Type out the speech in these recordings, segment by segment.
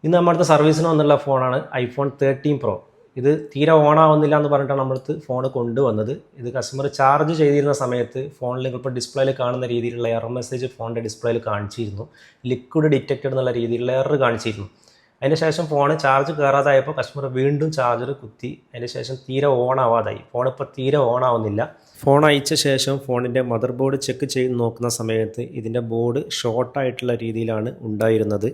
ഇന്ന് നമ്മുടെ അടുത്ത് സർവീസിന് വന്നുള്ള ഫോണാണ് ഐഫോൺ 13 പ്രോ. ഇത് തീരെ ഓൺ ആവുന്നില്ല എന്ന് പറഞ്ഞിട്ടാണ് നമ്മളടുത്ത് ഫോൺ കൊണ്ടുവന്നത്. ഇത് കസ്റ്റമർ ചാർജ് ചെയ്തിരുന്ന സമയത്ത് ഫോണിൽ ഇപ്പോൾ ഡിസ്പ്ലേയിൽ കാണുന്ന രീതിയിലുള്ള എറർ മെസ്സേജ് ഫോണിൻ്റെ ഡിസ്പ്ലേയിൽ കാണിച്ചിരുന്നു. ലിക്വിഡ് ഡിറ്റക്റ്റഡ് എന്നുള്ള രീതിയിലുള്ള എറർ കാണിച്ചിരുന്നു. അതിന് ശേഷം ഫോൺ ചാർജ് കയറാതായപ്പോൾ കസ്റ്റമർ വീണ്ടും ചാർജർ കുത്തി. അതിന് ശേഷം തീരെ ഓൺ ആവാതായി. ഫോണിപ്പോൾ തീരെ ഓൺ ആവുന്നില്ല. ഫോൺ അയച്ച ശേഷം ഫോണിൻ്റെ മദർ ബോർഡ് ചെക്ക് ചെയ്ത് നോക്കുന്ന സമയത്ത് ഇതിൻ്റെ ബോർഡ് ഷോർട്ടായിട്ടുള്ള രീതിയിലാണ് ഉണ്ടായിരുന്നത്.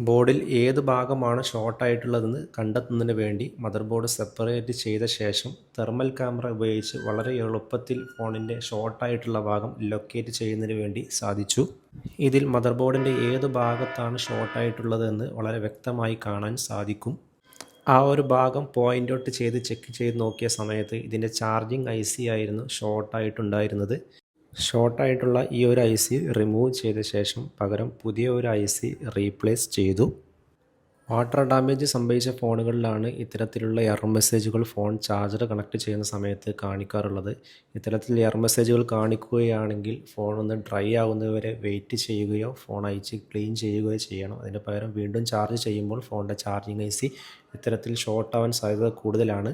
ബോർഡിൽ ഏത് ഭാഗമാണ് ഷോർട്ടായിട്ടുള്ളതെന്ന് കണ്ടെത്തുന്നതിന് വേണ്ടി മദർ ബോർഡ് സെപ്പറേറ്റ് ചെയ്ത ശേഷം തെർമൽ ക്യാമറ ഉപയോഗിച്ച് വളരെ എളുപ്പത്തിൽ ഫോണിൻ്റെ ഷോർട്ടായിട്ടുള്ള ഭാഗം ലൊക്കേറ്റ് ചെയ്യുന്നതിന് വേണ്ടി സാധിച്ചു. ഇതിൽ മദർ ബോർഡിൻ്റെ ഏത് ഭാഗത്താണ് ഷോർട്ടായിട്ടുള്ളതെന്ന് വളരെ വ്യക്തമായി കാണാൻ സാധിക്കും. ആ ഒരു ഭാഗം പോയിൻ്റ് ഔട്ട് ചെയ്ത് ചെക്ക് ചെയ്ത് നോക്കിയ സമയത്ത് ഇതിൻ്റെ ചാർജിങ് IC ആയിരുന്നു ഷോർട്ടായിട്ടുണ്ടായിരുന്നത്. ഷോർട്ടായിട്ടുള്ള ഈ ഒരു IC റിമൂവ് ചെയ്ത ശേഷം പകരം പുതിയ ഒരു IC റീപ്ലേസ് ചെയ്തു. വാട്ടർ ഡാമേജ് സംഭവിച്ച ഫോണുകളിലാണ് ഇത്തരത്തിലുള്ള എറർ മെസ്സേജുകൾ ഫോൺ ചാർജർ കണക്ട് ചെയ്യുന്ന സമയത്ത് കാണിക്കാറുള്ളത്. ഇത്തരത്തിൽ എറർ മെസ്സേജുകൾ കാണിക്കുകയാണെങ്കിൽ ഫോൺ ഒന്ന് ഡ്രൈ ആകുന്നതുവരെ വെയിറ്റ് ചെയ്യുകയോ ഫോൺ അയച്ച് ക്ലീൻ ചെയ്യുകയോ ചെയ്യണം. അതിന് പകരം വീണ്ടും ചാർജ് ചെയ്യുമ്പോൾ ഫോണിൻ്റെ ചാർജിങ് IC ഇത്തരത്തിൽ ഷോർട്ട് ആവാൻ സാധ്യത കൂടുതലാണ്.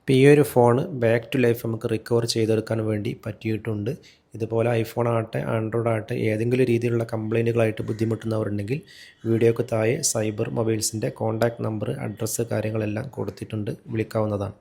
ഇപ്പോൾ ഈ ഒരു ഫോൺ ബാക്ക് ടു ലൈഫ് നമുക്ക് റിക്കവർ ചെയ്തെടുക്കാൻ വേണ്ടി പറ്റിയിട്ടുണ്ട്. ഇതുപോലെ ഐഫോൺ ആകട്ടെ ആൻഡ്രോയിഡ് ആകട്ടെ ഏതെങ്കിലും രീതിയിലുള്ള കംപ്ലൈൻറ്റുകളായിട്ട് ബുദ്ധിമുട്ടുന്നവരുണ്ടെങ്കിൽ വീഡിയോക്ക് താഴെ സൈബർ മൊബൈൽസിൻ്റെ കോൺടാക്റ്റ് നമ്പർ, അഡ്രസ്സ് കാര്യങ്ങളെല്ലാം കൊടുത്തിട്ടുണ്ട്. വിളിക്കാവുന്നതാണ്.